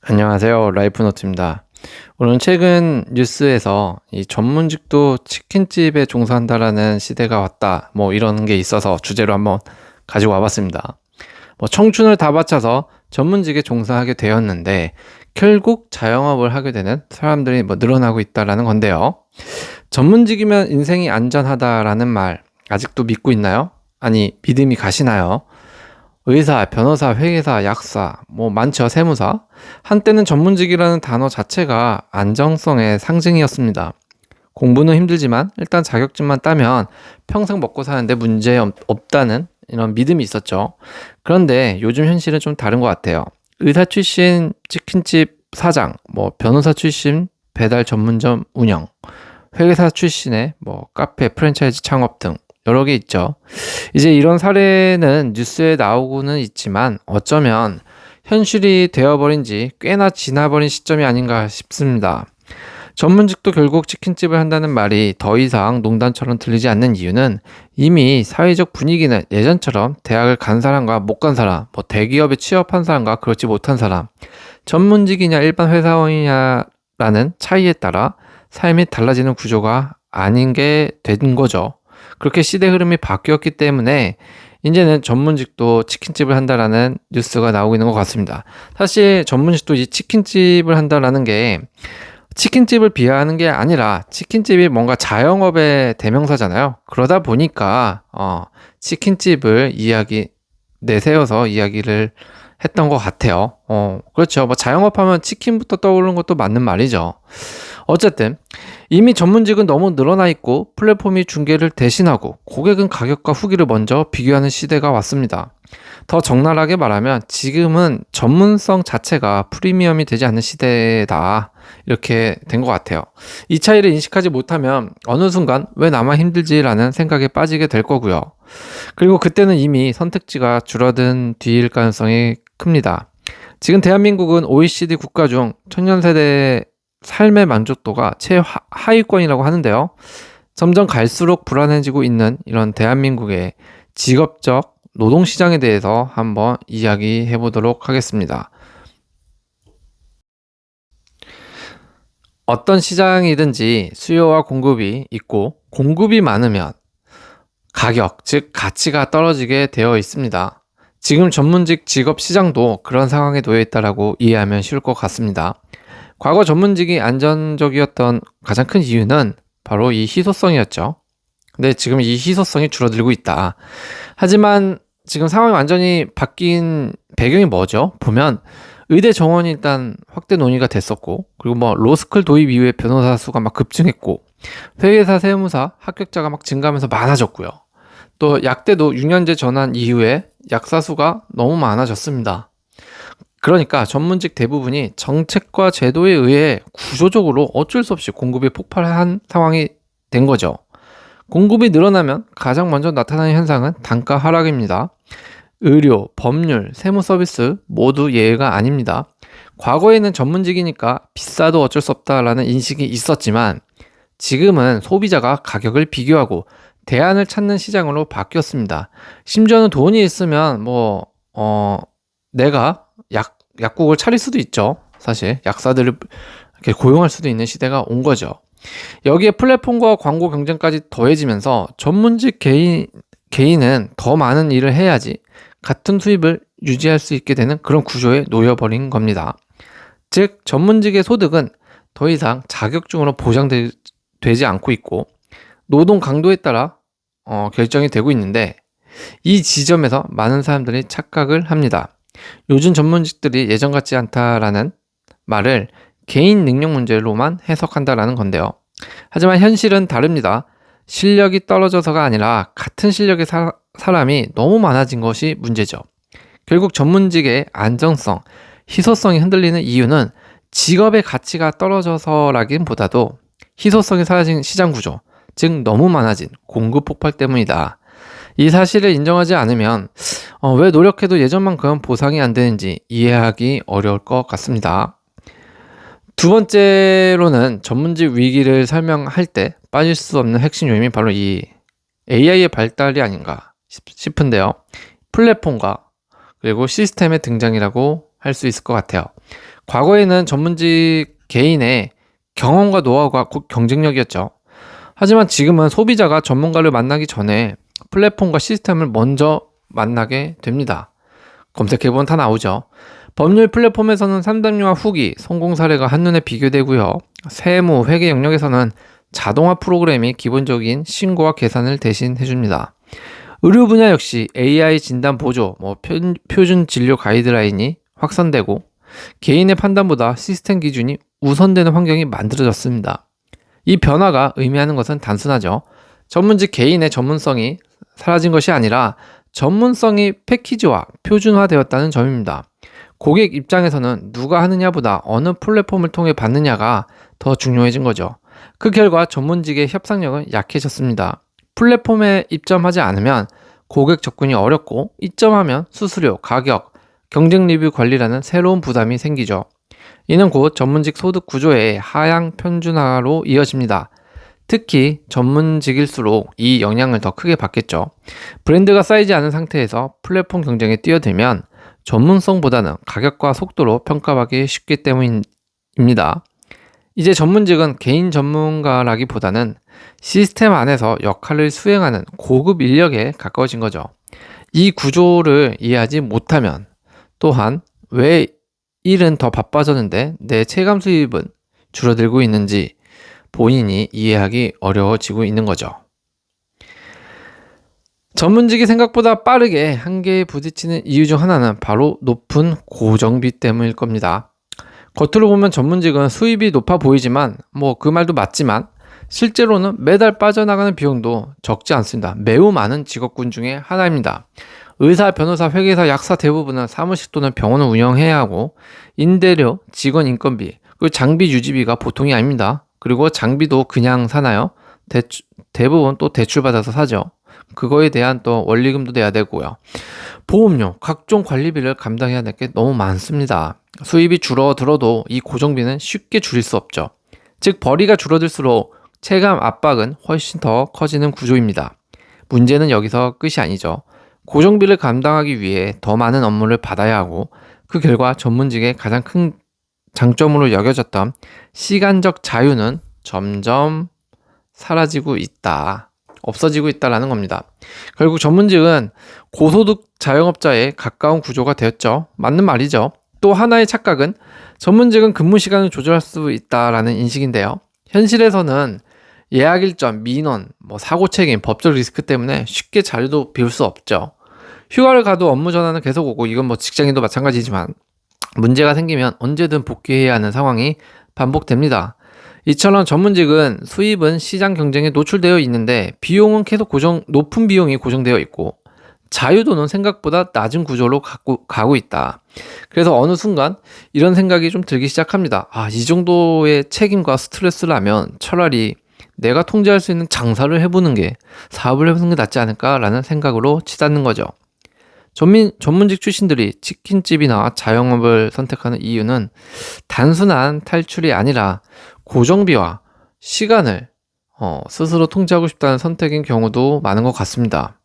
안녕하세요. 라이프노트입니다. 오늘은 최근 뉴스에서 이 전문직도 치킨집에 종사한다라는 시대가 왔다. 이런 게 있어서 주제로 한번 가지고 와봤습니다. 청춘을 다 바쳐서 전문직에 종사하게 되었는데 결국 자영업을 하게 되는 사람들이 늘어나고 있다라는 건데요. 전문직이면 인생이 안전하다라는 말 아직도 믿고 있나요? 아니, 믿음이 가시나요? 의사, 변호사, 회계사, 약사, 많죠, 세무사. 한때는 전문직이라는 단어 자체가 안정성의 상징이었습니다. 공부는 힘들지만 일단 자격증만 따면 평생 먹고 사는데 문제 없다는 이런 믿음이 있었죠. 그런데 요즘 현실은 좀 다른 것 같아요. 의사 출신 치킨집 사장, 변호사 출신 배달 전문점 운영, 회계사 출신의 카페 프랜차이즈 창업 등 여러 개 있죠. 이제 이런 사례는 뉴스에 나오고는 있지만 어쩌면 현실이 되어버린 지 꽤나 지나버린 시점이 아닌가 싶습니다. 전문직도 결국 치킨집을 한다는 말이 더 이상 농담처럼 들리지 않는 이유는 이미 사회적 분위기는 예전처럼 대학을 간 사람과 못 간 사람, 대기업에 취업한 사람과 그렇지 못한 사람, 전문직이냐 일반 회사원이냐라는 차이에 따라 삶이 달라지는 구조가 아닌 게 된 거죠. 그렇게 시대 흐름이 바뀌었기 때문에 이제는 전문직도 치킨집을 한다라는 뉴스가 나오고 있는 것 같습니다. 사실 전문직도 이 치킨집을 한다라는 게 치킨집을 비하하는 게 아니라 치킨집이 뭔가 자영업의 대명사잖아요. 그러다 보니까 치킨집을 내세워서 이야기를 했던 것 같아요. 그렇죠. 자영업하면 치킨부터 떠오르는 것도 맞는 말이죠. 어쨌든 이미 전문직은 너무 늘어나 있고 플랫폼이 중개를 대신하고 고객은 가격과 후기를 먼저 비교하는 시대가 왔습니다. 더 적나라하게 말하면 지금은 전문성 자체가 프리미엄이 되지 않는 시대다. 이렇게 된 것 같아요. 이 차이를 인식하지 못하면 어느 순간 왜 나만 힘들지라는 생각에 빠지게 될 거고요. 그리고 그때는 이미 선택지가 줄어든 뒤일 가능성이 큽니다. 지금 대한민국은 OECD 국가 중 청년 세대 삶의 만족도가 최하위권이라고 하는데요. 점점 갈수록 불안해지고 있는 이런 대한민국의 직업적 노동시장에 대해서 한번 이야기해 보도록 하겠습니다. 어떤 시장이든지 수요와 공급이 있고 공급이 많으면 가격, 즉 가치가 떨어지게 되어 있습니다. 지금 전문직 직업 시장도 그런 상황에 놓여 있다라고 이해하면 쉬울 것 같습니다. 과거 전문직이 안전적이었던 가장 큰 이유는 바로 이 희소성이었죠. 근데 지금 이 희소성이 줄어들고 있다. 하지만 지금 상황이 완전히 바뀐 배경이 뭐죠? 보면 의대 정원이 일단 확대 논의가 됐었고, 그리고 로스쿨 도입 이후에 변호사 수가 막 급증했고, 회계사, 세무사 합격자가 막 증가하면서 많아졌고요. 또 약대도 6년제 전환 이후에 약사 수가 너무 많아졌습니다. 그러니까 전문직 대부분이 정책과 제도에 의해 구조적으로 어쩔 수 없이 공급이 폭발한 상황이 된 거죠. 공급이 늘어나면 가장 먼저 나타나는 현상은 단가 하락입니다. 의료, 법률, 세무 서비스 모두 예외가 아닙니다. 과거에는 전문직이니까 비싸도 어쩔 수 없다라는 인식이 있었지만 지금은 소비자가 가격을 비교하고 대안을 찾는 시장으로 바뀌었습니다. 심지어는 돈이 있으면 내가 약국을 차릴 수도 있죠. 사실 약사들을 이렇게 고용할 수도 있는 시대가 온 거죠. 여기에 플랫폼과 광고 경쟁까지 더해지면서 전문직 개인은 더 많은 일을 해야지 같은 수입을 유지할 수 있게 되는 그런 구조에 놓여버린 겁니다. 즉 전문직의 소득은 더 이상 자격증으로 보장되지 않고 있고 노동 강도에 따라 결정이 되고 있는데 이 지점에서 많은 사람들이 착각을 합니다. 요즘 전문직들이 예전 같지 않다라는 말을 개인 능력 문제로만 해석한다라는 건데요. 하지만 현실은 다릅니다. 실력이 떨어져서가 아니라 같은 실력의 사람이 너무 많아진 것이 문제죠. 결국 전문직의 안정성, 희소성이 흔들리는 이유는 직업의 가치가 떨어져서라기보다도 희소성이 사라진 시장 구조, 즉 너무 많아진 공급 폭발 때문이다. 이 사실을 인정하지 않으면 왜 노력해도 예전만큼 보상이 안 되는지 이해하기 어려울 것 같습니다. 두 번째로는 전문직 위기를 설명할 때 빠질 수 없는 핵심 요인이 바로 이 AI의 발달이 아닌가 싶은데요. 플랫폼과 그리고 시스템의 등장이라고 할 수 있을 것 같아요. 과거에는 전문직 개인의 경험과 노하우가 곧 경쟁력이었죠. 하지만 지금은 소비자가 전문가를 만나기 전에 플랫폼과 시스템을 먼저 만나게 됩니다. 검색해보면 다 나오죠. 법률 플랫폼에서는 상담료와 후기, 성공 사례가 한눈에 비교되고요. 세무, 회계 영역에서는 자동화 프로그램이 기본적인 신고와 계산을 대신 해줍니다. 의료 분야 역시 AI 진단 보조, 표준 진료 가이드라인이 확산되고 개인의 판단보다 시스템 기준이 우선되는 환경이 만들어졌습니다. 이 변화가 의미하는 것은 단순하죠. 전문직 개인의 전문성이 사라진 것이 아니라 전문성이 패키지화, 표준화되었다는 점입니다. 고객 입장에서는 누가 하느냐보다 어느 플랫폼을 통해 받느냐가 더 중요해진 거죠. 그 결과 전문직의 협상력은 약해졌습니다. 플랫폼에 입점하지 않으면 고객 접근이 어렵고 입점하면 수수료, 가격, 경쟁 리뷰 관리라는 새로운 부담이 생기죠. 이는 곧 전문직 소득 구조의 하향 편준화로 이어집니다. 특히 전문직일수록 이 영향을 더 크게 받겠죠. 브랜드가 쌓이지 않은 상태에서 플랫폼 경쟁에 뛰어들면 전문성보다는 가격과 속도로 평가받기 쉽기 때문입니다. 이제 전문직은 개인 전문가라기보다는 시스템 안에서 역할을 수행하는 고급 인력에 가까워진 거죠. 이 구조를 이해하지 못하면 또한 왜 일은 더 바빠졌는데 내 체감 수입은 줄어들고 있는지 본인이 이해하기 어려워지고 있는 거죠. 전문직이 생각보다 빠르게 한계에 부딪히는 이유 중 하나는 바로 높은 고정비 때문일 겁니다. 겉으로 보면 전문직은 수입이 높아 보이지만 그 말도 맞지만 실제로는 매달 빠져나가는 비용도 적지 않습니다. 매우 많은 직업군 중에 하나입니다. 의사, 변호사, 회계사, 약사 대부분은 사무실 또는 병원을 운영해야 하고 임대료, 직원 인건비, 그리고 장비 유지비가 보통이 아닙니다. 그리고 장비도 그냥 사나요? 대부분 또 대출받아서 사죠. 그거에 대한 또 원리금도 내야 되고요. 보험료, 각종 관리비를 감당해야 될 게 너무 많습니다. 수입이 줄어들어도 이 고정비는 쉽게 줄일 수 없죠. 즉 벌이가 줄어들수록 체감 압박은 훨씬 더 커지는 구조입니다. 문제는 여기서 끝이 아니죠. 고정비를 감당하기 위해 더 많은 업무를 받아야 하고 그 결과 전문직의 가장 큰 장점으로 여겨졌던 시간적 자유는 점점 사라지고 있다. 없어지고 있다라는 겁니다. 결국 전문직은 고소득 자영업자에 가까운 구조가 되었죠. 맞는 말이죠. 또 하나의 착각은 전문직은 근무 시간을 조절할 수 있다라는 인식인데요. 현실에서는 예약 일정, 민원, 사고 책임, 법적 리스크 때문에 쉽게 자리도 비울 수 없죠. 휴가를 가도 업무 전화는 계속 오고 이건 직장인도 마찬가지지만 문제가 생기면 언제든 복귀해야 하는 상황이 반복됩니다. 이처럼 전문직은 수입은 시장 경쟁에 노출되어 있는데 비용은 계속 높은 비용이 고정되어 있고 자유도는 생각보다 낮은 구조로 가고 있다. 그래서 어느 순간 이런 생각이 좀 들기 시작합니다. 이 정도의 책임과 스트레스라면 차라리 내가 통제할 수 있는 장사를 해보는 게, 사업을 해보는 게 낫지 않을까라는 생각으로 치닫는 거죠. 전문직 출신들이 치킨집이나 자영업을 선택하는 이유는 단순한 탈출이 아니라 고정비와 시간을 스스로 통제하고 싶다는 선택인 경우도 많은 것 같습니다.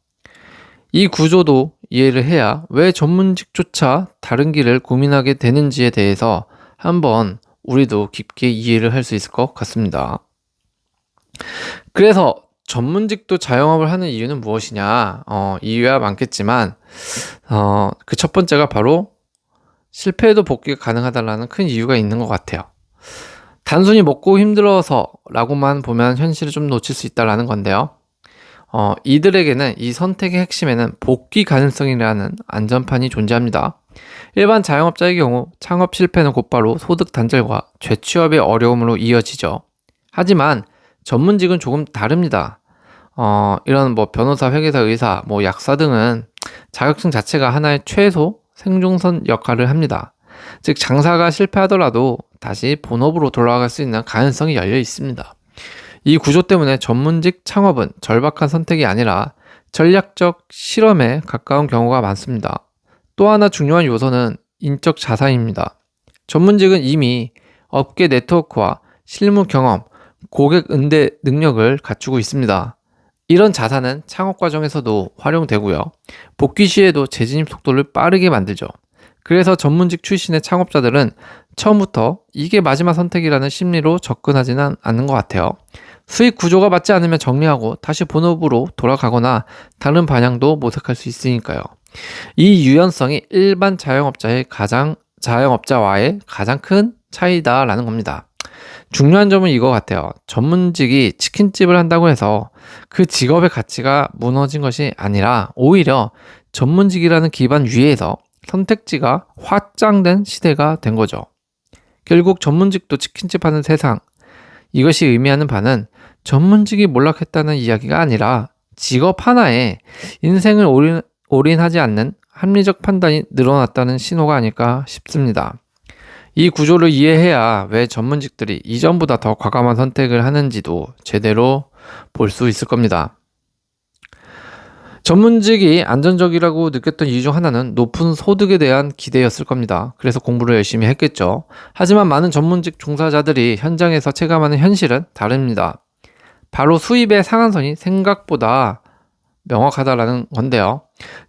이 구조도 이해를 해야 왜 전문직조차 다른 길을 고민하게 되는지에 대해서 한번 우리도 깊게 이해를 할 수 있을 것 같습니다. 그래서 전문직도 자영업을 하는 이유는 무엇이냐? 이유야 많겠지만 그 첫 번째가 바로 실패해도 복귀가 가능하다라는 큰 이유가 있는 것 같아요. 단순히 먹고 힘들어서 라고만 보면 현실을 좀 놓칠 수 있다라는 건데요. 이들에게는 이 선택의 핵심에는 복귀 가능성이라는 안전판이 존재합니다. 일반 자영업자의 경우 창업 실패는 곧바로 소득 단절과 재취업의 어려움으로 이어지죠. 하지만 전문직은 조금 다릅니다. 이런 변호사, 회계사, 의사, 약사 등은 자격증 자체가 하나의 최소 생존선 역할을 합니다. 즉 장사가 실패하더라도 다시 본업으로 돌아갈 수 있는 가능성이 열려 있습니다. 이 구조 때문에 전문직 창업은 절박한 선택이 아니라 전략적 실험에 가까운 경우가 많습니다. 또 하나 중요한 요소는 인적 자산입니다. 전문직은 이미 업계 네트워크와 실무 경험, 고객 응대 능력을 갖추고 있습니다. 이런 자산은 창업 과정에서도 활용되고요. 복귀 시에도 재진입 속도를 빠르게 만들죠. 그래서 전문직 출신의 창업자들은 처음부터 이게 마지막 선택이라는 심리로 접근하지는 않는 것 같아요. 수익 구조가 맞지 않으면 정리하고 다시 본업으로 돌아가거나 다른 방향도 모색할 수 있으니까요. 이 유연성이 일반 자영업자와의 가장 큰 차이다라는 겁니다. 중요한 점은 이거 같아요. 전문직이 치킨집을 한다고 해서 그 직업의 가치가 무너진 것이 아니라 오히려 전문직이라는 기반 위에서 선택지가 확장된 시대가 된 거죠. 결국 전문직도 치킨집 하는 세상, 이것이 의미하는 바는 전문직이 몰락했다는 이야기가 아니라 직업 하나에 인생을 올인하지 않는 합리적 판단이 늘어났다는 신호가 아닐까 싶습니다. 이 구조를 이해해야 왜 전문직들이 이전보다 더 과감한 선택을 하는지도 제대로 볼 수 있을 겁니다. 전문직이 안전적이라고 느꼈던 이유 중 하나는 높은 소득에 대한 기대였을 겁니다. 그래서 공부를 열심히 했겠죠. 하지만 많은 전문직 종사자들이 현장에서 체감하는 현실은 다릅니다. 바로 수입의 상한선이 생각보다 명확하다라는 건데요.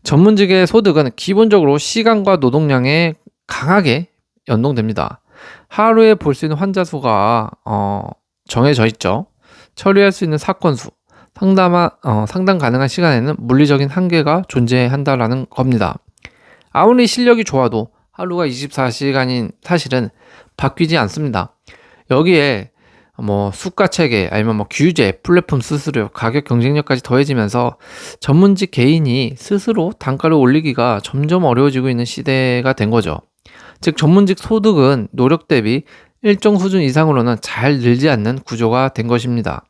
전문직의 소득은 기본적으로 시간과 노동량에 강하게 연동됩니다. 하루에 볼 수 있는 환자 수가 정해져 있죠. 처리할 수 있는 사건 수, 상담 가능한 시간에는 물리적인 한계가 존재한다라는 겁니다. 아무리 실력이 좋아도 하루가 24시간인 사실은 바뀌지 않습니다. 여기에 수가 체계 아니면 규제, 플랫폼 수수료, 가격 경쟁력까지 더해지면서 전문직 개인이 스스로 단가를 올리기가 점점 어려워지고 있는 시대가 된 거죠. 즉 전문직 소득은 노력 대비 일정 수준 이상으로는 잘 늘지 않는 구조가 된 것입니다.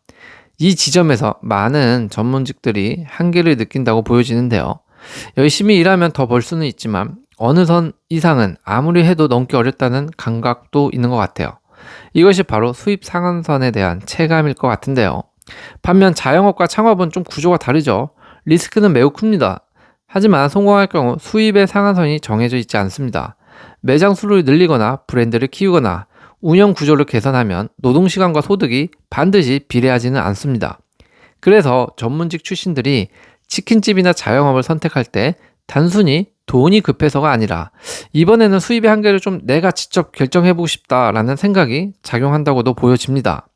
이 지점에서 많은 전문직들이 한계를 느낀다고 보여지는데요. 열심히 일하면 더 벌 수는 있지만 어느 선 이상은 아무리 해도 넘기 어렵다는 감각도 있는 것 같아요. 이것이 바로 수입 상한선에 대한 체감일 것 같은데요. 반면 자영업과 창업은 좀 구조가 다르죠. 리스크는 매우 큽니다. 하지만 성공할 경우 수입의 상한선이 정해져 있지 않습니다. 매장 수를 늘리거나 브랜드를 키우거나 운영 구조를 개선하면 노동시간과 소득이 반드시 비례하지는 않습니다. 그래서 전문직 출신들이 치킨집이나 자영업을 선택할 때 단순히 돈이 급해서가 아니라 이번에는 수입의 한계를 좀 내가 직접 결정해보고 싶다라는 생각이 작용한다고도 보여집니다.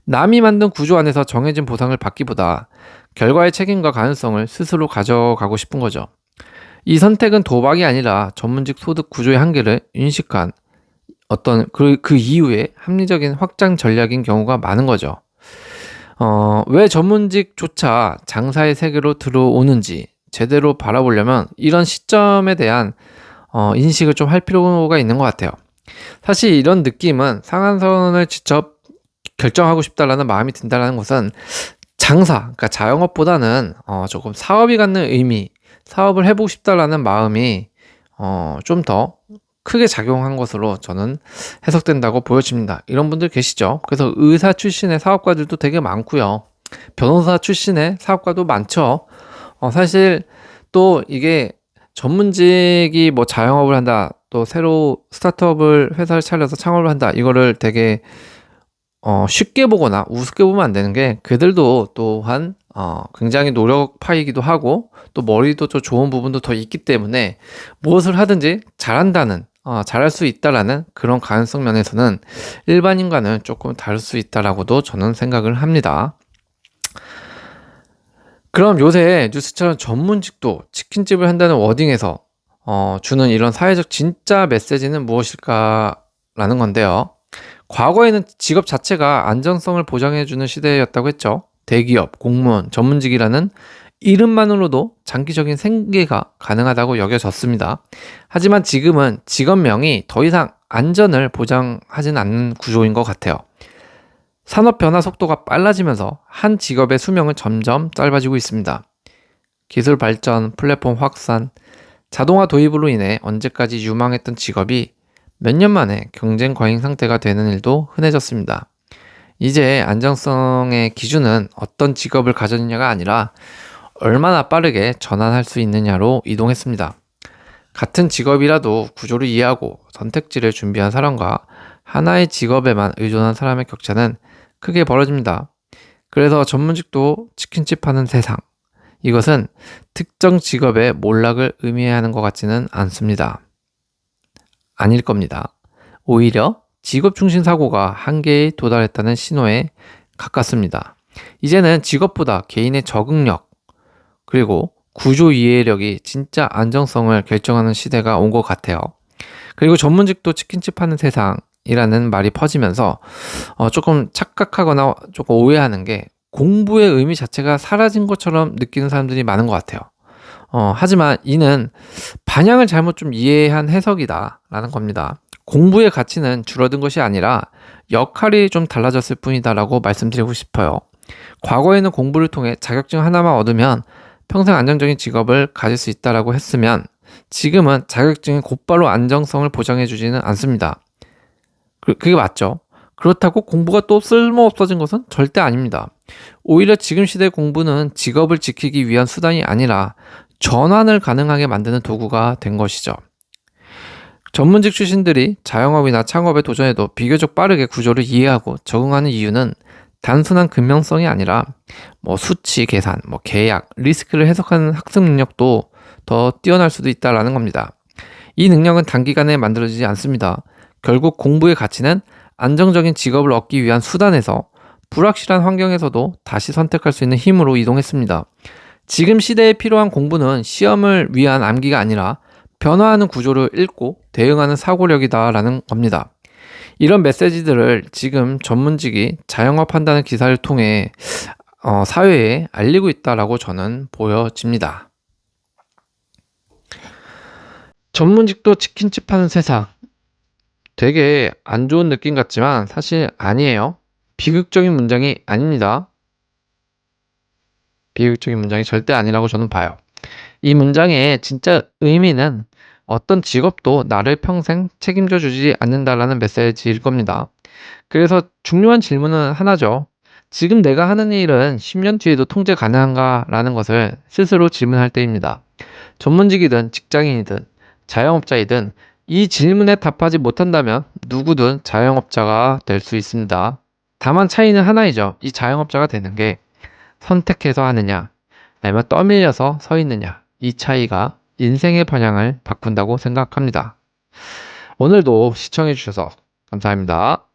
남이 만든 구조 안에서 정해진 보상을 받기보다 결과의 책임과 가능성을 스스로 가져가고 싶은 거죠. 이 선택은 도박이 아니라 전문직 소득 구조의 한계를 인식한 어떤 그 이후에 합리적인 확장 전략인 경우가 많은 거죠. 왜 전문직조차 장사의 세계로 들어오는지 제대로 바라보려면 이런 시점에 대한 인식을 좀 할 필요가 있는 것 같아요. 사실 이런 느낌은 상한선을 직접 결정하고 싶다라는 마음이 든다는 것은 그러니까 자영업보다는 조금 사업이 갖는 의미, 사업을 해보고 싶다라는 마음이 좀 더 크게 작용한 것으로 저는 해석된다고 보여집니다. 이런 분들 계시죠? 그래서 의사 출신의 사업가들도 되게 많고요. 변호사 출신의 사업가도 많죠. 사실 또 이게 전문직이 자영업을 한다, 또 새로 스타트업을 회사를 차려서 창업을 한다, 이거를 되게 쉽게 보거나 우습게 보면 안 되는 게 그들도 또한 굉장히 노력파이기도 하고 또 머리도 좀 좋은 부분도 더 있기 때문에 무엇을 하든지 잘할 수 있다라는 그런 가능성 면에서는 일반인과는 조금 다를 수 있다라고도 저는 생각을 합니다. 그럼 요새 뉴스처럼 전문직도 치킨집을 한다는 워딩에서 주는 이런 사회적 진짜 메시지는 무엇일까라는 건데요. 과거에는 직업 자체가 안정성을 보장해주는 시대였다고 했죠. 대기업, 공무원, 전문직이라는 이름만으로도 장기적인 생계가 가능하다고 여겨졌습니다. 하지만 지금은 직업명이 더 이상 안전을 보장하진 않는 구조인 것 같아요. 산업 변화 속도가 빨라지면서 한 직업의 수명은 점점 짧아지고 있습니다. 기술 발전, 플랫폼 확산, 자동화 도입으로 인해 언제까지 유망했던 직업이 몇 년 만에 경쟁 과잉 상태가 되는 일도 흔해졌습니다. 이제 안정성의 기준은 어떤 직업을 가졌느냐가 아니라 얼마나 빠르게 전환할 수 있느냐로 이동했습니다. 같은 직업이라도 구조를 이해하고 선택지를 준비한 사람과 하나의 직업에만 의존한 사람의 격차는 크게 벌어집니다. 그래서 전문직도 치킨집 하는 세상, 이것은 특정 직업의 몰락을 의미하는 것 같지는 않습니다. 아닐 겁니다. 오히려 직업 중심 사고가 한계에 도달했다는 신호에 가깝습니다. 이제는 직업보다 개인의 적응력, 그리고 구조 이해력이 진짜 안정성을 결정하는 시대가 온 것 같아요. 그리고 전문직도 치킨집 하는 세상이라는 말이 퍼지면서 조금 착각하거나 조금 오해하는 게 공부의 의미 자체가 사라진 것처럼 느끼는 사람들이 많은 것 같아요. 하지만 이는 반향을 잘못 좀 이해한 해석이다라는 겁니다. 공부의 가치는 줄어든 것이 아니라 역할이 좀 달라졌을 뿐이다라고 말씀드리고 싶어요. 과거에는 공부를 통해 자격증 하나만 얻으면 평생 안정적인 직업을 가질 수 있다라고 했으면 지금은 자격증이 곧바로 안정성을 보장해주지는 않습니다. 그게 맞죠? 그렇다고 공부가 또 쓸모없어진 것은 절대 아닙니다. 오히려 지금 시대의 공부는 직업을 지키기 위한 수단이 아니라 전환을 가능하게 만드는 도구가 된 것이죠. 전문직 출신들이 자영업이나 창업에 도전해도 비교적 빠르게 구조를 이해하고 적응하는 이유는 단순한 근면성이 아니라 수치 계산, 계약, 리스크를 해석하는 학습 능력도 더 뛰어날 수도 있다라는 겁니다. 이 능력은 단기간에 만들어지지 않습니다. 결국 공부의 가치는 안정적인 직업을 얻기 위한 수단에서 불확실한 환경에서도 다시 선택할 수 있는 힘으로 이동했습니다. 지금 시대에 필요한 공부는 시험을 위한 암기가 아니라 변화하는 구조를 읽고 대응하는 사고력이다라는 겁니다. 이런 메시지들을 지금 전문직이 자영업한다는 기사를 통해 사회에 알리고 있다라고 저는 보여집니다. 전문직도 치킨집 하는 세상. 되게 안 좋은 느낌 같지만 사실 아니에요. 비극적인 문장이 아닙니다. 비극적인 문장이 절대 아니라고 저는 봐요. 이 문장의 진짜 의미는 어떤 직업도 나를 평생 책임져 주지 않는다라는 메시지일 겁니다. 그래서 중요한 질문은 하나죠. 지금 내가 하는 일은 10년 뒤에도 통제 가능한가? 라는 것을 스스로 질문할 때입니다. 전문직이든 직장인이든 자영업자이든 이 질문에 답하지 못한다면 누구든 자영업자가 될 수 있습니다. 다만 차이는 하나이죠. 이 자영업자가 되는 게 선택해서 하느냐, 아니면 떠밀려서 서 있느냐, 이 차이가 인생의 방향을 바꾼다고 생각합니다. 오늘도 시청해주셔서 감사합니다.